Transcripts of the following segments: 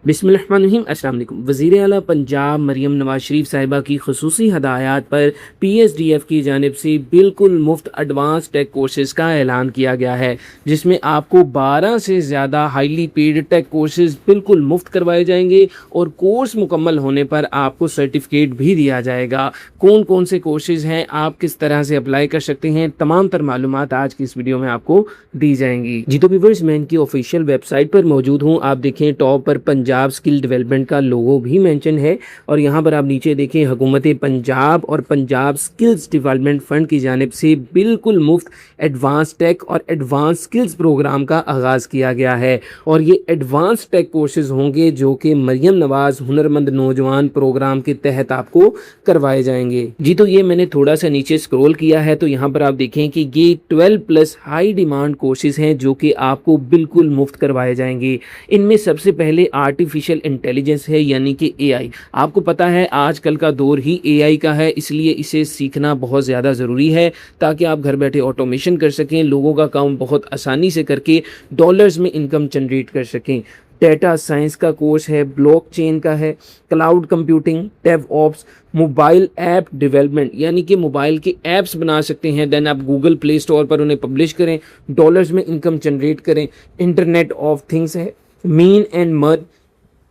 बिस्मिल्लाहिर्रहमानिर्रहीम। अस्सलाम वालेकुम। वज़ीर आला पंजाब मरियम नवाज शरीफ साहिबा की खुसूसी हदायत पर PSDF की जानिब से बिल्कुल मुफ्त एडवांस टेक कोर्सेज़ का ऐलान किया गया है, जिसमें आपको 12 से ज़्यादा हाईली पेड टेक कोर्सेज़ बिल्कुल मुफ्त करवाए जाएंगे और कोर्स मुकम्मल होने पर आपको सर्टिफिकेट भी दिया जाएगा। कौन कौन से कोर्सेज़ हैं, आप किस तरह से अप्लाई कर सकते हैं, तमाम तर मालूमात आज की इस वीडियो में आपको दी जाएंगी। जी तो व्यूअर्स, मैं इनकी ऑफिशियल वेबसाइट पर मौजूद हूँ। आप देखें टॉप पर पंजाब स्किल डेवलपमेंट का लोगो भी मेंशन है और यहाँ पर आप नीचे देखें हुकूमत पंजाब और पंजाब स्किल्स डेवलपमेंट फंड की जानिब से बिल्कुल मुफ्त एडवांस टेक और एडवांस स्किल्स प्रोग्राम का आगाज़ किया गया है। और ये एडवांस टेक कोर्सेज होंगे जो कि मरियम नवाज हुनरमंद नौजवान प्रोग्राम के तहत आपको करवाए जाएंगे। जी तो ये मैंने थोड़ा सा नीचे स्क्रॉल किया है तो यहाँ पर आप देखें कि ये 12+ हाई डिमांड कोर्सेज हैं जो कि आपको बिल्कुल मुफ्त करवाए जाएंगे। इनमें सबसे पहले आर्टिफिशियल इंटेलिजेंस है, यानी कि AI। आपको पता है आजकल का दौर ही AI का है, इसलिए इसे सीखना बहुत ज़्यादा ज़रूरी है ताकि आप घर बैठे ऑटोमेशन कर सकें, लोगों का काम बहुत आसानी से करके डॉलर्स में इनकम जनरेट कर सकें। डेटा साइंस का कोर्स है, ब्लॉकचेन का है, cloud computing, DevOps, mobile app development, यानी कि मोबाइल के ऐप्स बना सकते हैं, देन आप गूगल प्ले स्टोर पर उन्हें पब्लिश करें, डॉलर्स में इनकम जनरेट करें। इंटरनेट ऑफ थिंग्स है, mean and merge,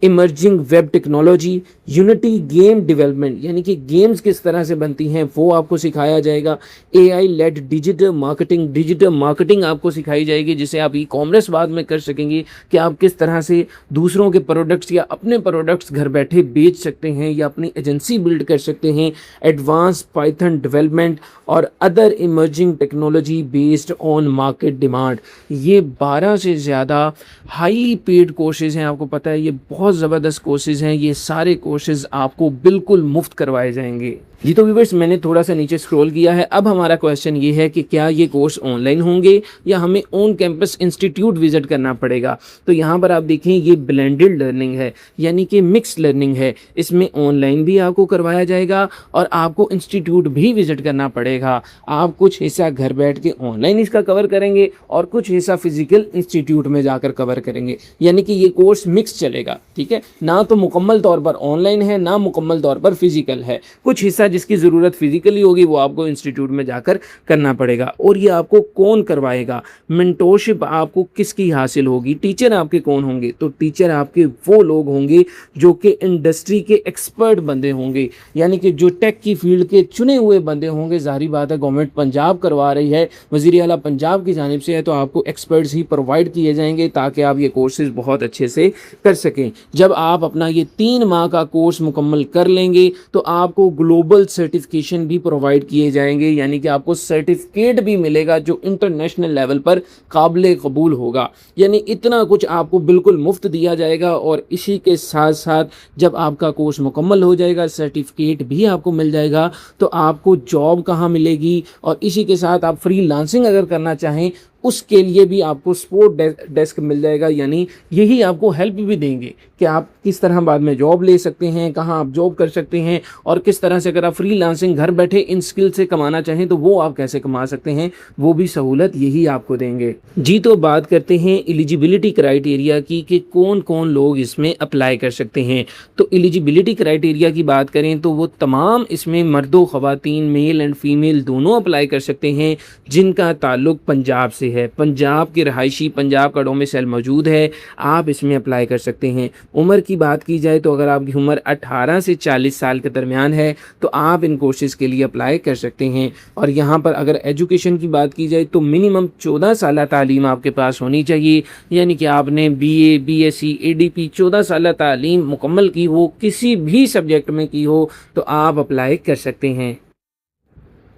emerging web technology, unity game development, यानी कि गेम्स किस तरह से बनती हैं वो आपको सिखाया जाएगा। AI लेड डिजिटल मार्केटिंग आपको सिखाई जाएगी, जिसे आप E-कॉमर्स बाद में कर सकेंगे कि आप किस तरह से दूसरों के प्रोडक्ट्स या अपने प्रोडक्ट्स घर बैठे बेच सकते हैं या अपनी एजेंसी बिल्ड कर सकते हैं। एडवांस पाइथन डेवलपमेंट और other emerging technology based on market demand. ये 12 से ज़्यादा हाई पेड कोर्सेज हैं। आपको पता है ये बहुत ज़बरदस्त कोर्सेज हैं। ये सारे कोर्सेज आपको बिल्कुल मुफ्त करवाए जाएंगे। जी तो व्यूअर्स, मैंने थोड़ा सा नीचे स्क्रॉल किया है। अब हमारा क्वेश्चन ये है कि क्या ये कोर्स ऑनलाइन होंगे या हमें ऑन कैंपस इंस्टीट्यूट विजिट करना पड़ेगा। तो यहाँ पर आप देखें ये ब्लेंडेड लर्निंग है, यानी कि मिक्स लर्निंग है। इसमें ऑनलाइन भी आपको करवाया जाएगा और आपको इंस्टीट्यूट भी विजिट करना पड़ेगा। आप कुछ हिस्सा घर बैठ के ऑनलाइन इसका कवर करेंगे और कुछ हिस्सा फिजिकल इंस्टीट्यूट में जाकर कवर करेंगे, यानी कि ये कोर्स मिक्स चलेगा। ठीक है, ना तो मुकम्मल तौर पर ऑनलाइन है, ना मुकम्मल तौर पर फिजिकल है। कुछ हिस्सा जिसकी ज़रूरत फिजिकली होगी वो आपको इंस्टीट्यूट में जाकर करना पड़ेगा। और ये आपको कौन करवाएगा, मेंटोरशिप आपको किसकी हासिल होगी, टीचर आपके कौन होंगे। तो टीचर आपके वो लोग होंगे जो कि इंडस्ट्री के एक्सपर्ट बंदे होंगे, यानी कि जो टेक की फील्ड के चुने हुए बंदे होंगे। जाहिर बात है गवर्नमेंट पंजाब करवा रही है, वज़ीर आला पंजाब की जानिब से है, तो आपको एक्सपर्ट्स ही प्रोवाइड किए जाएंगे ताकि आप ये कोर्सेज बहुत अच्छे से कर सकें। जब आप अपना ये 3 माह का कोर्स मुकम्मल कर लेंगे तो आपको ग्लोबल सर्टिफिकेशन भी प्रोवाइड किए जाएंगे, यानी कि आपको सर्टिफिकेट भी मिलेगा जो इंटरनेशनल लेवल पर काबिल कबूल होगा। यानी इतना कुछ आपको बिल्कुल मुफ्त दिया जाएगा और इसी के साथ साथ जब आपका कोर्स मुकम्मल हो जाएगा सर्टिफिकेट भी आपको मिल जाएगा। तो आपको जॉब कहाँ मिलेगी, और इसी के साथ आप फ्रीलांसिंग अगर करना चाहें उसके लिए भी आपको सपोर्ट डेस्क मिल जाएगा, यानी यही आपको हेल्प भी देंगे कि आप किस तरह बाद में जॉब ले सकते हैं, कहाँ आप जॉब कर सकते हैं, और किस तरह से अगर आप फ्रीलांसिंग घर बैठे इन स्किल से कमाना चाहें तो वो आप कैसे कमा सकते हैं, वो भी सहूलत यही आपको देंगे। जी तो बात करते हैं एलिजिबिलिटी क्राइटेरिया की कि कौन कौन लोग इसमें अप्लाई कर सकते हैं। तो एलिजिबिलिटी क्राइटेरिया की बात करें तो वो तमाम इसमें मर्दों ख़वातीन, मेल एंड फीमेल दोनों अप्लाई कर सकते हैं जिनका ताल्लुक पंजाब से है। पंजाब के रहायशी, पंजाब का डोमिसाइल मौजूद है, आप इसमें अप्लाई कर सकते हैं। उम्र की बात की जाए तो अगर आपकी उम्र 18 से 40 साल के दरमियान है तो आप इन कोर्सेज के लिए अप्लाई कर सकते हैं। और यहाँ पर अगर एजुकेशन की बात की जाए तो मिनिमम 14 साल तालीम आपके पास होनी चाहिए, यानी कि आपने BA, BSc, ADP 14 साल तालीम मुकम्मल की हो, किसी भी सब्जेक्ट में की हो, तो आप अप्लाई कर सकते हैं।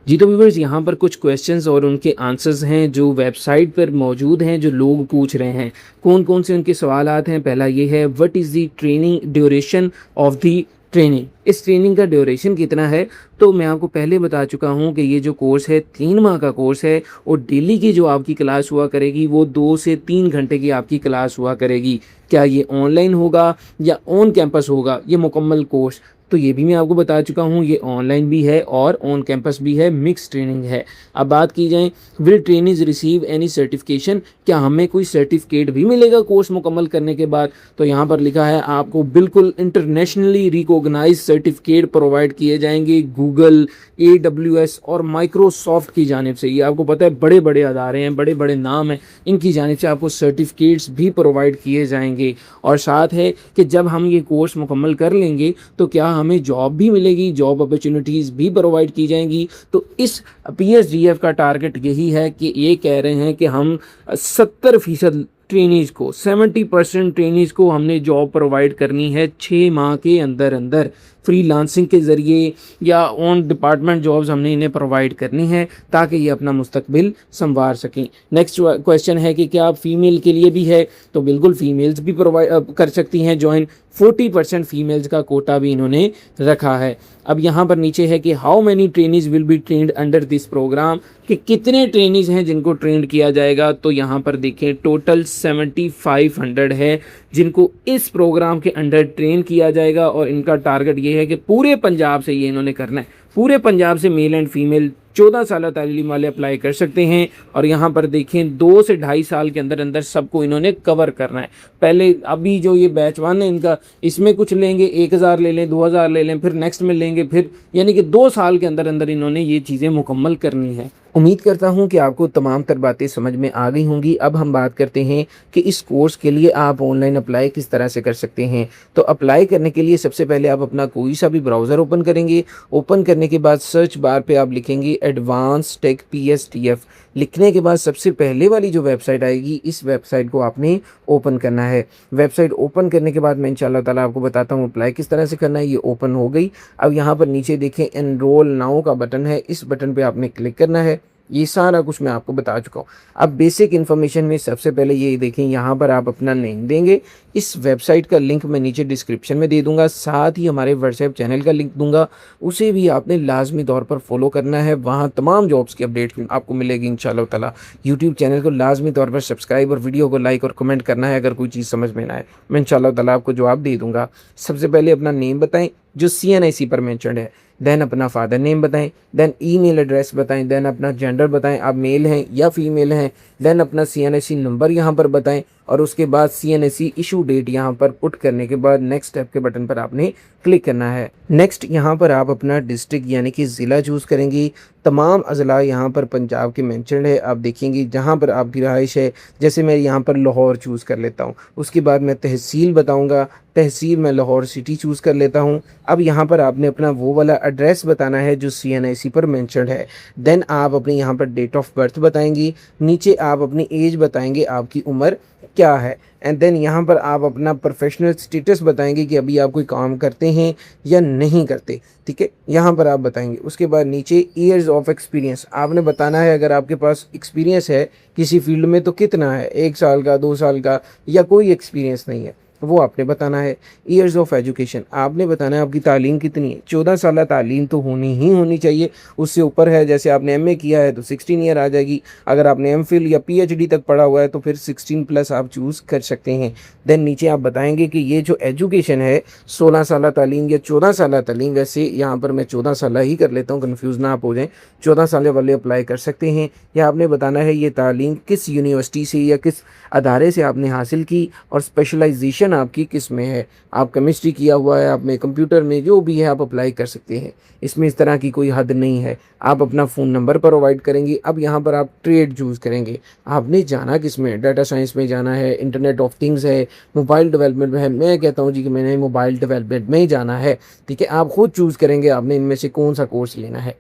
जी तो व्यूअर्स, यहाँ पर कुछ क्वेश्चंस और उनके आंसर्स हैं जो वेबसाइट पर मौजूद हैं, जो लोग पूछ रहे हैं। कौन कौन से उनके सवालात हैं। पहला ये है, what is the training duration of the training. इस ट्रेनिंग का ड्यूरेशन कितना है तो मैं आपको पहले बता चुका हूँ कि ये जो कोर्स है 3 माह का कोर्स है और डेली की जो आपकी क्लास हुआ करेगी वो 2 से 3 घंटे की आपकी क्लास हुआ करेगी। क्या ये ऑनलाइन होगा या ऑन कैंपस होगा ये मुकम्मल कोर्स, तो ये भी मैं आपको बता चुका हूँ, ये ऑनलाइन भी है और ऑन कैंपस भी है, मिक्स ट्रेनिंग है। अब बात की जाए will trainees receive any certification, क्या हमें कोई सर्टिफिकेट भी मिलेगा कोर्स मुकम्मल करने के बाद, तो यहाँ पर लिखा है आपको बिल्कुल इंटरनेशनली रिकॉग्नाइज सर्टिफिकेट प्रोवाइड किए जाएंगे गूगल, AWS और माइक्रोसॉफ्ट की जानिब से। ये आपको पता है बड़े बड़े अदारे हैं, बड़े बड़े नाम हैं, इनकी जानिब से आपको सर्टिफिकेट्स भी प्रोवाइड किए जाएंगे। और साथ है कि जब हम ये कोर्स मुकम्मल कर लेंगे तो क्या हमें जॉब भी मिलेगी, जॉब अपॉर्चुनिटीज़ भी प्रोवाइड की जाएंगी। तो इस PSDF का टारगेट यही है कि ये कह रहे हैं कि हम 70% ट्रेनीज़ को, 70% ट्रेनीज़ को हमने जॉब प्रोवाइड करनी है 6 माह के अंदर अंदर, फ्रीलांसिंग के ज़रिए या ऑन डिपार्टमेंट जॉब्स हमने इन्हें प्रोवाइड करनी है ताकि ये अपना मुस्तकबिल संवार सकें। नेक्स्ट क्वेश्चन है कि क्या आप फीमेल के लिए भी है, तो बिल्कुल फीमेल्स भी प्रोवाइड कर सकती हैं ज्वाइन, 40% फीमेल्स का कोटा भी इन्होंने रखा है। अब यहाँ पर नीचे है कि how many trainees will be trained under this program, कि कितने ट्रेनीज हैं जिनको ट्रेंड किया जाएगा, तो यहाँ पर देखें टोटल 7500 है जिनको इस प्रोग्राम के अंडर ट्रेन किया जाएगा। और इनका टारगेट ये है कि पूरे पंजाब से ये इन्होंने करना है, पूरे पंजाब से मेल एंड फीमेल 14 साल तालीम वाले अप्लाई कर सकते हैं। और यहाँ पर देखें 2 से 2.5 साल के अंदर अंदर सबको इन्होंने कवर करना है। पहले अभी जो ये बैच 1 है इनका, इसमें कुछ लेंगे, 1000 ले लें, 2000 ले लें, फिर नेक्स्ट में लेंगे, फिर यानी कि 2 साल के अंदर अंदर इन्होंने ये चीज़ें मुकम्मल करनी है। उम्मीद करता हूँ कि आपको तमाम तर बातें समझ में आ गई होंगी। अब हम बात करते हैं कि इस कोर्स के लिए आप ऑनलाइन अप्लाई किस तरह से कर सकते हैं। तो अप्लाई करने के लिए सबसे पहले आप अपना कोई सा भी ब्राउज़र ओपन करेंगे। ओपन करने के बाद सर्च बार पे आप लिखेंगे एडवांस टेक PSDF। लिखने के बाद सबसे पहले वाली जो वेबसाइट आएगी, इस वेबसाइट को आपने ओपन करना है। वेबसाइट ओपन करने के बाद मैं इंशाल्लाह ताला आपको बताता हूँ अप्लाई किस तरह से करना है। ये ओपन हो गई। अब यहाँ पर नीचे देखें एनरोल नाउ का बटन है, इस बटन पे आपने क्लिक करना है। ये सारा कुछ मैं आपको बता चुका हूँ। अब बेसिक इन्फॉर्मेशन में सबसे पहले ये देखें, यहाँ पर आप अपना नेम देंगे। इस वेबसाइट का लिंक मैं नीचे डिस्क्रिप्शन में दे दूंगा, साथ ही हमारे व्हाट्सएप चैनल का लिंक दूंगा, उसे भी आपने लाजमी तौर पर फॉलो करना है। वहाँ तमाम जॉब्स की अपडेट आपको मिलेगी इंशाल्लाह ताला। यूट्यूब चैनल को लाजमी तौर पर सब्सक्राइब और वीडियो को लाइक और कमेंट करना है। अगर कोई चीज़ समझ में ना आए मैं इंशाल्लाह ताला आपको जवाब दे दूँगा। सबसे पहले अपना नेम बताएँ जो CNIC पर मेंशन्ड है, देन अपना फादर नेम बताएं, देन ईमेल एड्रेस बताएं, देन अपना जेंडर बताएं, आप मेल हैं या फीमेल हैं, देन अपना CNIC नंबर यहाँ पर बताएं और उसके बाद CNIC इशू डेट यहाँ पर पुट करने के बाद नेक्स्ट स्टेप के बटन पर आपने क्लिक करना है। नेक्स्ट यहाँ पर आप अपना डिस्ट्रिक्ट यानी कि ज़िला चूज़ करेंगे। तमाम अज़ला यहाँ पर पंजाब के मेंशन है, आप देखेंगे जहाँ पर आपकी रहाइश है। जैसे मैं यहाँ पर लाहौर चूज़ कर लेता हूँ, उसके बाद मैं तहसील बताऊँगा, तहसील में लाहौर सिटी चूज़ कर लेता हूँ। अब यहाँ पर आपने अपना वो वाला एड्रेस बताना है जो CNIC पर मेंशन्ड है। देन आप अपनी यहाँ पर डेट ऑफ बर्थ बताएंगी, नीचे आप अपनी एज बताएंगे, आपकी उम्र क्या है, एंड देन यहाँ पर आप अपना प्रोफेशनल स्टेटस बताएंगे कि अभी आप कोई काम करते हैं या नहीं करते, ठीक है, यहाँ पर आप बताएंगे। उसके बाद नीचे ईयर्स ऑफ एक्सपीरियंस आपने बताना है, अगर आपके पास एक्सपीरियंस है किसी फील्ड में तो कितना है, 1 साल का, 2 साल का, या कोई एक्सपीरियंस नहीं है वो आपने बताना है। ईयर्स ऑफ एजुकेशन आपने बताना है आपकी तालीम कितनी है, 14 साल तालीम तो होनी चाहिए, उससे ऊपर है जैसे आपने MA किया है तो 16 ईयर आ जाएगी, अगर आपने MPhil या PhD तक पढ़ा हुआ है तो फिर 16+ आप चूज़ कर सकते हैं। देन नीचे आप बताएंगे कि ये जो एजुकेशन है 16 साल तालीम या 14 साल तालीम, वैसे यहाँ पर मैं 14 साल ही कर लेता हूँ, कन्फ्यूज़ ना आप हो जाएँ, 14 साल वाले अप्लाई कर सकते हैं। या आपने बताना है ये तालीम किस यूनिवर्सिटी से या किस अदारे से आपने हासिल की और स्पेशलाइजेशन आपकी किस में है, आप केमिस्ट्री किया हुआ है, आप में कंप्यूटर में, जो भी है आप अप्लाई कर सकते हैं। इसमें इस तरह की कोई हद नहीं है। आप अपना फ़ोन नंबर प्रोवाइड करेंगे। अब यहाँ पर आप ट्रेड चूज़ करेंगे, आपने जाना किस में, डाटा साइंस में जाना है, इंटरनेट ऑफ थिंग्स है, मोबाइल डेवलपमेंट में है। मैं कहता हूँ जी कि मैंने मोबाइल डेवलपमेंट में ही जाना है, ठीक है, आप खुद चूज़ करेंगे आपने इनमें से कौन सा कोर्स लेना है।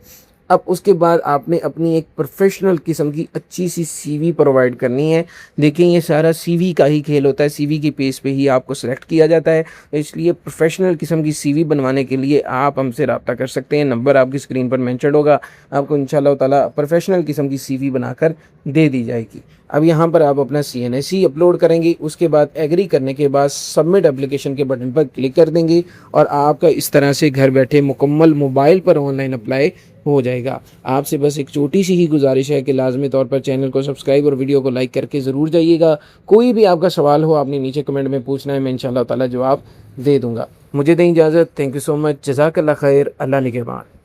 अब उसके बाद आपने अपनी एक प्रोफेशनल किस्म की अच्छी सी सीवी प्रोवाइड करनी है। देखिए ये सारा सीवी का ही खेल होता है, सीवी की बेस पे ही आपको सेलेक्ट किया जाता है। इसलिए प्रोफेशनल किस्म की सीवी बनवाने के लिए आप हमसे रब्ता कर सकते हैं। नंबर आपकी स्क्रीन पर मेंशन होगा, आपको इंशाल्लाह ताला प्रोफेशनल किस्म की सीवी बनाकर दे दी जाएगी। अब यहाँ पर आप अपना CNSE अपलोड करेंगे, उसके बाद एग्री करने के बाद सबमिट एप्लीकेशन के बटन पर क्लिक कर देंगे और आपका इस तरह से घर बैठे मुकम्मल मोबाइल पर ऑनलाइन अप्लाई हो जाएगा। आपसे बस एक छोटी सी ही गुजारिश है कि लाजमी तौर पर चैनल को सब्सक्राइब और वीडियो को लाइक करके ज़रूर जाइएगा। कोई भी आपका सवाल हो आपने नीचे कमेंट में पूछना है, मैं इंशाल्लाह ताला जवाब दे दूँगा। मुझे दें इजाज़त। Thank you so much. जज़ाकल्लाह खैर। अल्लाह निगहबान।